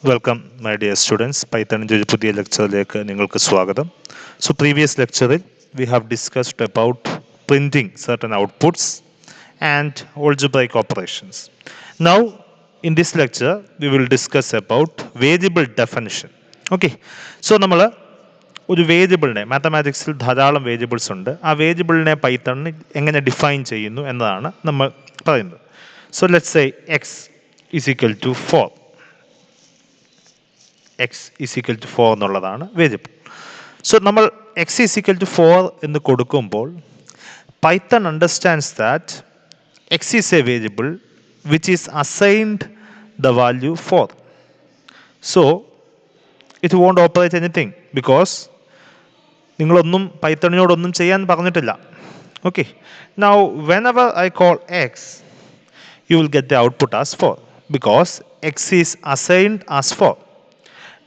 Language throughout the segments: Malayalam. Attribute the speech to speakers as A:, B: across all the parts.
A: Welcome, my dear students. Python പുതിയ ലെക്ചറിലേക്ക് നിങ്ങൾക്ക് സ്വാഗതം. So previous lecture we have discussed about printing certain outputs and algebraic operations. Now in this lecture we will discuss about variable definition. Okay. So നമ്മൾ ഒരു വേരിയബിളിനെ മാത്തമാറ്റിക്സിൽ ധാരാളം വേരിയബിൾസ് ഉണ്ട്. ആ വേരിയബിളിനെ പൈത്തണിൽ എങ്ങനെ ഡിഫൈൻ ചെയ്യുന്നു എന്നതാണ് നമ്മൾ പറയുന്നത്. So let's say x is equal to 4. x is equal to 4 എന്നുള്ളതാണ് വേരിയബിൾ. സോ നമ്മൾ x is equal to 4 എന്ന് കൊടുക്കുമ്പോൾ Python understands that x is a variable which is assigned the value 4. So it won't operate anything because നിങ്ങളൊന്നും പൈത്തണിനോടൊന്നും ചെയ്യാൻ പറഞ്ഞിട്ടില്ല. Okay. Now whenever I call x you will get the output as 4 because x is assigned as 4.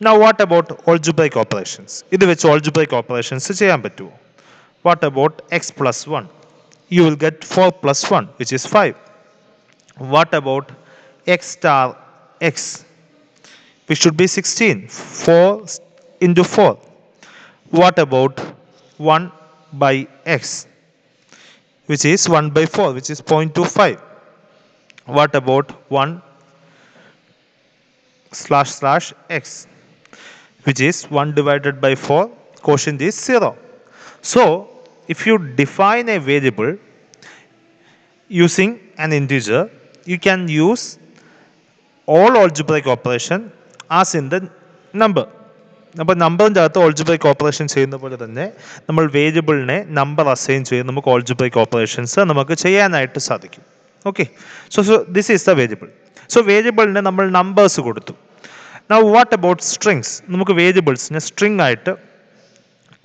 A: Now what about algebraic operations? ഇത് വെച്ച് algebraic operations ചെയ്യാൻ പറ്റുമോ? What about x plus 1? You will get 4 plus 1 which is 5. What about x star x? Which should be 16. 4 into 4. What about 1 by x? Which is 1 by 4 which is 0.25. What about 1 / x? Which is 1 divided by 4, quotient is 0. So, if you define a variable using an integer, you can use all algebraic operation as in the number. അപ്പോൾ നമ്പറിൻ്റെ അകത്ത് ഓൾജിബ്രൈക്ക് ഓപ്പറേഷൻ ചെയ്യുന്ന പോലെ തന്നെ നമ്മൾ വേരിയബിളിനെ നമ്പർ അസൈൻ ചെയ്ത് നമുക്ക് ഓൾജിബ്രൈക്ക് ഓപ്പറേഷൻസ് നമുക്ക് ചെയ്യാനായിട്ട് സാധിക്കും. Okay. So this is the variable. So വേരിയബിളിനെ നമ്മൾ നമ്പേഴ്സ് കൊടുത്തു. Now what about strings? നമുക്ക് വേരിയബിൾസിനെ സ്ട്രിങ് ആയിട്ട്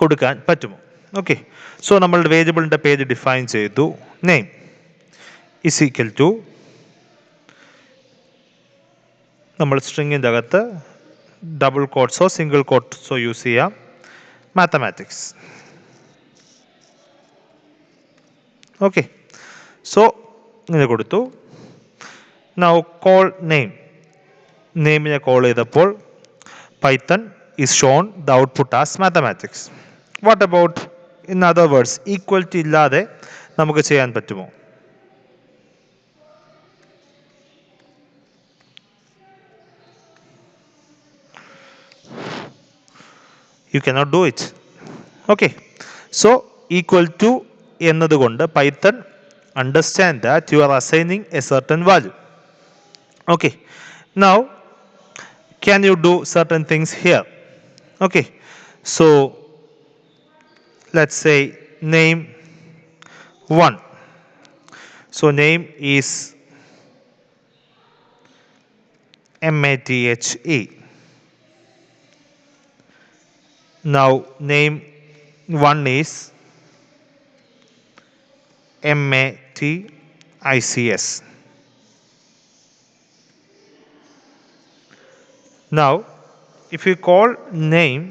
A: കൊടുക്കാൻ പറ്റുമോ? ഓക്കെ. സോ നമ്മളുടെ വേരിയബിളിൻ്റെ പേര് ഡിഫൈൻ ചെയ്തു. നെയിം ഇസ് ഈക്വൽ ടു നമ്മൾ സ്ട്രിങ്ങിൻ്റെ അകത്ത് ഡബിൾ കോട്ട്സോ സിംഗിൾ കോട്ട്സോ യൂസ് ചെയ്യാം. മാത്തമാറ്റിക്സ്. ഓക്കെ. സോ ഇങ്ങനെ കൊടുത്തു. Now call name. നെയിമിനെ കോൾ ചെയ്തപ്പോൾ Python is shown the output as mathematics. What about in other words ഈക്വൽറ്റി ഇല്ലാതെ നമുക്ക് ചെയ്യാൻ പറ്റുമോ? You cannot do it. Okay. So equal to എന്നതുകൊണ്ട് Python understand that you are assigning a certain value. Okay. Now can you do certain things here? Okay. So let's say name 1. So name is MATHE. Now name 1 is MATICS. Now if you call name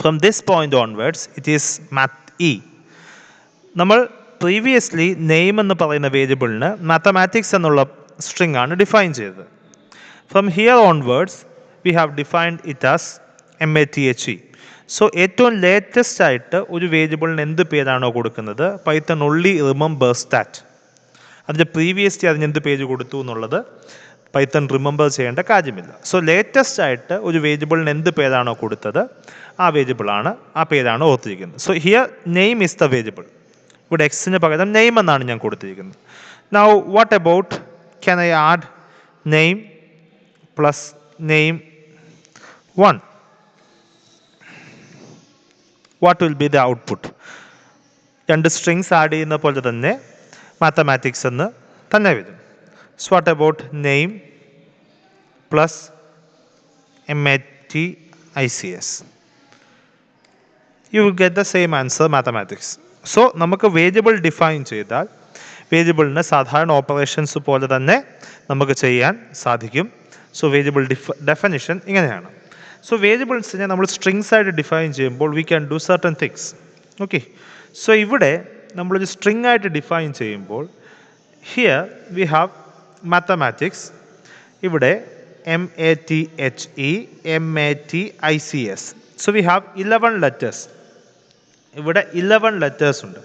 A: from this point onwards it is math e. നമ്മൾ പ്രീവിയസ്ലി നെയിം എന്ന് പറയുന്ന വേരിയബിളിന് മാത്തമാറ്റിക്സ് എന്നുള്ള സ്ട്രിങ് ആണ് ഡിഫൈൻ ചെയ്തത്. From here onwards we have defined it as MATHE. So ഏറ്റവും ലേറ്റസ്റ്റ് ആയിട്ട് ഒരു വേരിയബിളിന് എന്ത് പേരാണോ കൊടുക്കുന്നത് പൈത്തൺ only remembers that. അതിൻ്റെ പ്രീവിയസ്ലി അതിന് എന്ത് പേര് കൊടുത്തു എന്നുള്ളത് പൈത്തൺ റിമെമ്പർ ചെയ്യേണ്ട കാര്യമില്ല. സോ ലേറ്റസ്റ്റ് ആയിട്ട് ഒരു വേരിയബിളിന് എന്ത് പേരാണോ കൊടുത്തത് ആ വേരിയബിളാണ്, ആ പേരാണ് ഓർത്തിരിക്കുന്നത്. So here name is the variable. ഇവിടെ എക്സിന് പകരം നെയിം എന്നാണ് ഞാൻ കൊടുത്തിരിക്കുന്നത്. Now what about can I add name plus name 1? What will be the output? രണ്ട് സ്ട്രിങ്സ് ആഡ് ചെയ്യുന്ന പോലെ തന്നെ മാത്തമാറ്റിക്സ് എന്ന് തന്നെ വരും. So what about name plus MATICS? You will get the same answer, mathematics. So നമുക്ക് വേരിയബിൾ ഡിഫൈൻ ചെയ്താൽ വേരിയബിളിന് സാധാരണ ഓപ്പറേഷൻസ് പോലെ തന്നെ നമുക്ക് ചെയ്യാൻ സാധിക്കും. സോ വേരിയബിൾ ഡെഫിനിഷൻ ഇങ്ങനെയാണ്. സോ വേരിയബിൾസിനെ നമ്മൾ സ്ട്രിങ്സ് ആയിട്ട് ഡിഫൈൻ ചെയ്യുമ്പോൾ we can do certain things. Okay. So ഇവിടെ നമ്മളൊരു സ്ട്രിങ് ആയിട്ട് ഡിഫൈൻ ചെയ്യുമ്പോൾ ഹിയർ വി ഹാവ് മാത്തമാറ്റിക്സ്. ഇവിടെ MATHE, So we have 11 letters. ഇവിടെ 11 letters ഉണ്ട്.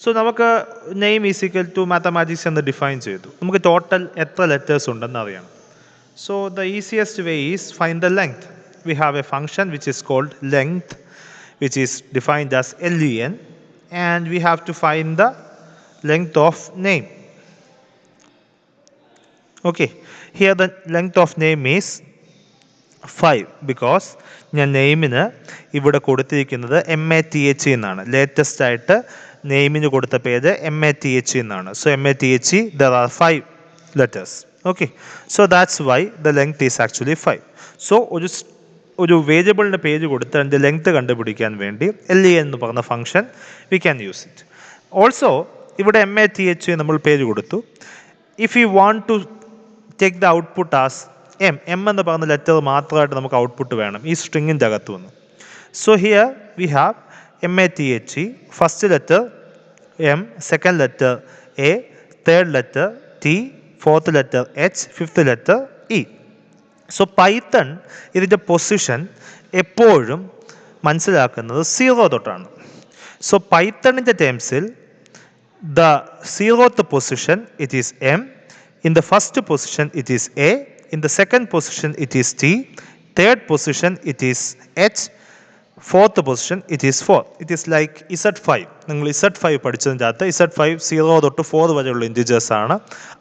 A: സോ നമുക്ക് name is equal to mathematics എന്ന് ഡിഫൈൻ ചെയ്തു. നമുക്ക് ടോട്ടൽ എത്ര ലെറ്റേഴ്സ് ഉണ്ടെന്ന് അറിയണം. So the easiest way is find the length. We have a function which is called length, which is defined as LEN, and we have to find the length of name. Okay, here the length of name is 5 because ഞാൻ നെയിമിന് ഇവിടെ കൊടുത്തിരിക്കുന്നത് MATHE എന്നാണ്. ലേറ്റസ്റ്റ് ആയിട്ട് നെയിമിന് കൊടുത്ത പേര് MATHE എന്നാണ്. So MATHE there are 5 letters. Okay, so that's why the length is actually 5. So ഒരു വേരിയബിളിൻ്റെ പേര് കൊടുത്ത് അതിൻ്റെ ലെങ്ത് കണ്ടുപിടിക്കാൻ വേണ്ടി LEN എന്ന് പറഞ്ഞ function we can use it. Also ഇവിടെ MATHE നമ്മൾ പേര് കൊടുത്തു. If you want to take the output as M എന്ന് പറഞ്ഞ ലെറ്റർ മാത്രമായിട്ട് നമുക്ക് ഔട്ട്പുട്ട് വേണം ഈ സ്ട്രിങ്ങിൻ്റെ അകത്തു നിന്ന്. So here we have MATHE, first letter M, second letter A, third letter T, fourth letter H, fifth letter E. So Python ഇതിൻ്റെ പൊസിഷൻ എപ്പോഴും മനസ്സിലാക്കുന്നത് 0 തൊട്ടാണ്. സോ പൈത്തണിൻ്റെ ടേംസിൽ the 0th position it is M, in the first position it is A, in the second position it is T, third position it is H, fourth position it is 4. It is like Z5. നിങ്ങൾ Z5 പഠിച്ചതിൻ്റെ അകത്ത് Z5 0 തൊട്ട് 4 വരെയുള്ള ഇൻറ്റിജേഴ്സ് ആണ്.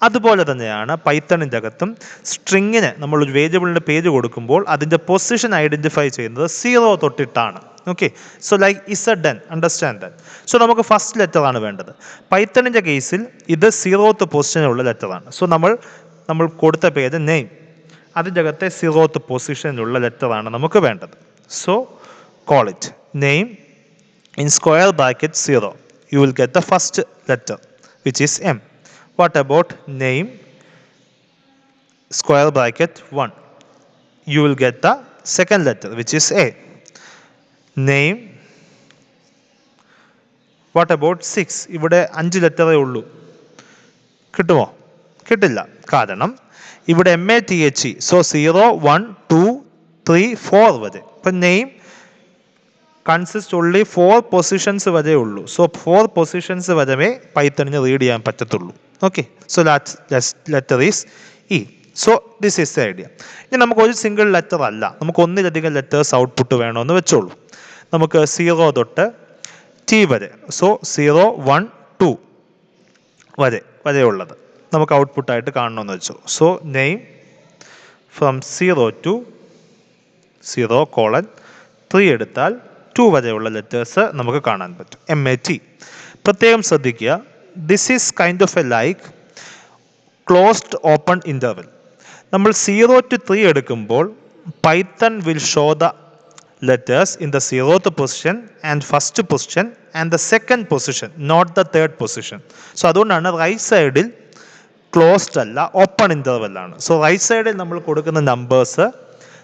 A: അതുപോലെ തന്നെയാണ് പൈത്തണിൻ്റെ അകത്തും സ്ട്രിങ്ങിന് നമ്മളൊരു വേരിയബിളിൻ്റെ പേര് കൊടുക്കുമ്പോൾ അതിൻ്റെ പൊസിഷൻ ഐഡൻറ്റിഫൈ ചെയ്യുന്നത് 0 തൊട്ടിട്ടാണ്. Okay, so like ZN, understand that. So നമുക്ക് ഫസ്റ്റ് ലെറ്റർ ആണ് വേണ്ടത്. പൈത്തണിൻ്റെ കേസിൽ ഇത് 0th പൊസിഷനുള്ള ലെറ്ററാണ്. സോ നമ്മൾ കൊടുത്ത പേര് നെയിം, അതിൻ്റെ അകത്തെ 0th പൊസിഷനിലുള്ള ലെറ്ററാണ് നമുക്ക് വേണ്ടത്. So call it name, in square bracket 0 you will get the first letter which is M. What about name, square bracket 1, you will get the second letter which is A. Name, what about 6? ഇവിടെ 5 ലെറ്ററേ ഉള്ളൂ. കിട്ടുമോ? കിട്ടില്ല. കാരണം ഇവിടെ MATHE, സോ 0 1 2 3 4 വരെ. ഇപ്പം നെയിം കൺസിസ്റ്റ് ഓൺലി 4 പൊസിഷൻസ് വരെ ഉള്ളൂ. സോ 4 പൊസിഷൻസ് വരെ പൈത്തണിന് റീഡ് ചെയ്യാൻ പറ്റത്തുള്ളൂ. Okay, so letter is E. So this is the idea. ഇനി നമുക്ക് ഒരു സിംഗിൾ ലെറ്റർ അല്ല, നമുക്ക് ഒന്നിലധികം ലെറ്റേഴ്സ് ഔട്ട്പുട്ട് വേണമെന്ന് വെച്ചോളൂ. നമുക്ക് 0 തൊട്ട് T വരെ, സോ 0 1 2 വരെയുള്ളത് നമുക്ക് ഔട്ട്പുട്ടായിട്ട് കാണണമെന്ന് വെച്ചോ. സോ നെയിം ഫ്രം 0 to 0:3 എടുത്താൽ 2 വരെയുള്ള ലെറ്റേഴ്സ് നമുക്ക് കാണാൻ പറ്റും. MAT. പ്രത്യേകം ശ്രദ്ധിക്കുക, this is kind of a like closed open interval. നമ്മൾ 0 to 3 എടുക്കുമ്പോൾ Python will show the letters in the 0th position and first position and the second position, not the third position. So അതുകൊണ്ടാണ് റൈറ്റ് സൈഡിൽ ക്ലോസ്ഡ് അല്ല, ഓപ്പൺ ഇൻ്റർവെല്ലാണ്. സോ റൈറ്റ് സൈഡിൽ നമ്മൾ കൊടുക്കുന്ന നമ്പേഴ്സ്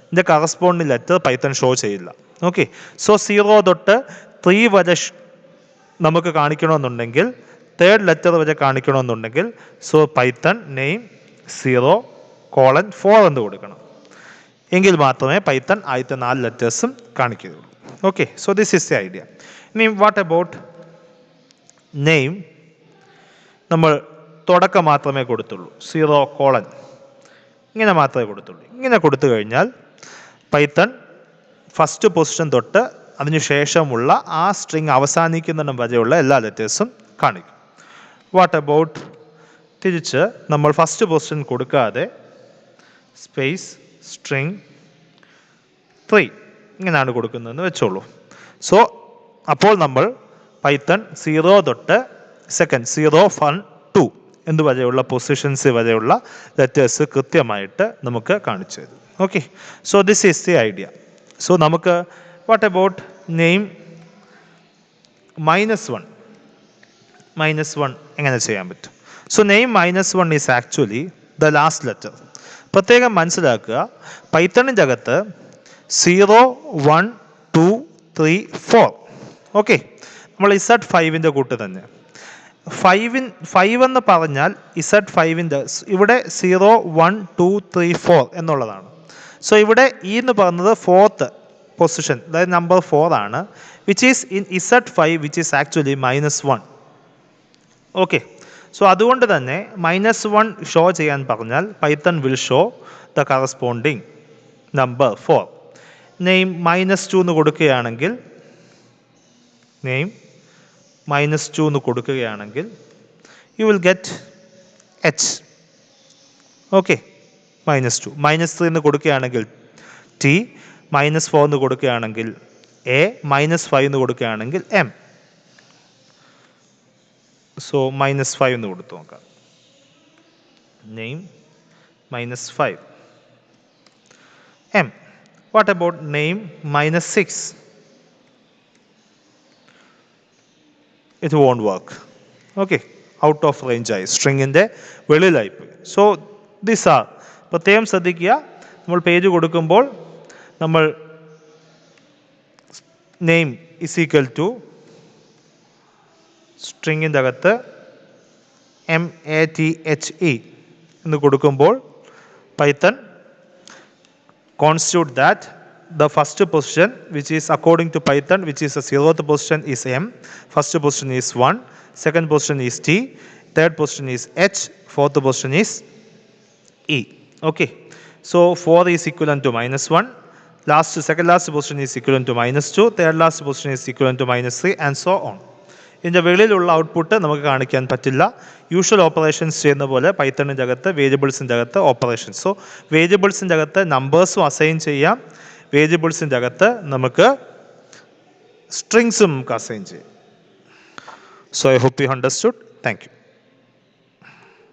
A: ഇതിൻ്റെ കറസ്പോണ്ടിങ് ലെറ്റർ പൈത്തൺ ഷോ ചെയ്യില്ല. ഓക്കെ, സോ 0 തൊട്ട് 3 വരെ നമുക്ക് കാണിക്കണമെന്നുണ്ടെങ്കിൽ, തേർഡ് ലെറ്റർ വരെ കാണിക്കണമെന്നുണ്ടെങ്കിൽ, സോ പൈത്തൺ നെയിം 0:4 എന്ന് കൊടുക്കണം. എങ്കിൽ മാത്രമേ പൈത്തൺ ആദ്യത്തെ 4 ലെറ്റേഴ്സും കാണിക്കുകയുള്ളൂ. Okay, so this is the idea. ഇനി വാട്ട് അബൌട്ട് നെയിം? നമ്മൾ തുടക്കം മാത്രമേ കൊടുത്തുള്ളൂ, 0:, ഇങ്ങനെ മാത്രമേ കൊടുത്തുള്ളൂ. ഇങ്ങനെ കൊടുത്തു കഴിഞ്ഞാൽ പൈത്തൺ ഫസ്റ്റ് പൊസിഷൻ തൊട്ട് അതിനുശേഷമുള്ള ആ സ്ട്രിങ് അവസാനിക്കുന്നിടം വരെയുള്ള എല്ലാ ലെറ്റേഴ്സും കാണിക്കും. വാട്ട് അബൌട്ട് തിരിച്ച് നമ്മൾ ഫസ്റ്റ് പൊസിഷൻ കൊടുക്കാതെ സ്പേസ് സ്ട്രിങ് 3 ഇങ്ങനെയാണ് കൊടുക്കുന്നതെന്ന് വെച്ചോളൂ. സോ അപ്പോൾ നമ്മൾ പൈത്തൺ 0 തൊട്ട് സെക്കൻഡ് 0 1 2 വരെയുള്ള പൊസിഷൻസ് വരെയുള്ള ലെറ്റേഴ്സ് കൃത്യമായിട്ട് നമുക്ക് കാണിച്ചു തരും. Okay, so this is the idea. So നമുക്ക് വാട്ട് അബൌട്ട് നെയിം -1? എങ്ങനെ ചെയ്യാൻ പറ്റും? So name -1 is actually the last letter. പ്രത്യേകം മനസ്സിലാക്കുക, പൈത്തണിൻ്റെ അകത്ത് 0 1 2 3 4. ഓക്കെ, നമ്മൾ Z5ൻ്റെ കൂട്ട് തന്നെ ഫൈവ് എന്ന് പറഞ്ഞാൽ Z5-ൻ്റെ ഇവിടെ 0 1 2 3 4 എന്നുള്ളതാണ്. സോ ഇവിടെ ഈ എന്ന് പറയുന്നത് ഫോർത്ത് പൊസിഷൻ, അതായത് നമ്പർ 4 ആണ്, which is in Z5 which is actually -1. Okay, so അതുകൊണ്ട് തന്നെ -1 ഷോ ചെയ്യാൻ പറഞ്ഞാൽ Python will show the corresponding number 4. Name -2 എന്ന് കൊടുക്കുകയാണെങ്കിൽ -2 എന്ന് കൊടുക്കുകയാണെങ്കിൽ you will get H. Okay, -2. -3 എന്ന് കൊടുക്കുകയാണെങ്കിൽ T, -4 എന്ന് കൊടുക്കുകയാണെങ്കിൽ A, -5 എന്ന് കൊടുക്കുകയാണെങ്കിൽ M. സോ -5 എന്ന് കൊടുത്തു നോക്കാം. Name -5 M. What about name -6? It won't work. Okay, out of range ആയി, സ്ട്രിങ്ങിൻ്റെ വെളിയിലായി പോയി. സോ ദിസ് ആർ, പ്രത്യേകം ശ്രദ്ധിക്കുക, നമ്മൾ പേജ് കൊടുക്കുമ്പോൾ നമ്മൾ നെയിം ഇസ് ഈക്വൽ ടു സ്ട്രിങ്ങിൻ്റെ അകത്ത് MATHE എന്ന് കൊടുക്കുമ്പോൾ Python constitute that the first position which is according to Python which is the 0th position is M, first position is 1, second position is T, third position is H, fourth position is E. Okay, so 4 is equivalent to -1, second last position is equivalent to -2, third last position is equivalent to -3 and so on. ഇതിൻ്റെ വെളിയിലുള്ള ഔട്ട്പുട്ട് നമുക്ക് കാണിക്കാൻ പറ്റില്ല. യൂഷ്വൽ ഓപ്പറേഷൻസ് ചെയ്യുന്ന പോലെ പൈത്തണിൻ്റെ അകത്ത് വേരിയബിൾസിൻ്റെ അകത്ത് ഓപ്പറേഷൻസ്. സോ വേരിയബിൾസിൻ്റെ അകത്ത് നമ്പേഴ്സും അസൈൻ ചെയ്യാം, വേരിയബിൾസിൻ്റെ അകത്ത് നമുക്ക് സ്ട്രിങ്സും നമുക്ക് അസൈൻ ചെയ്യാം. So I hope you understood. Thank U.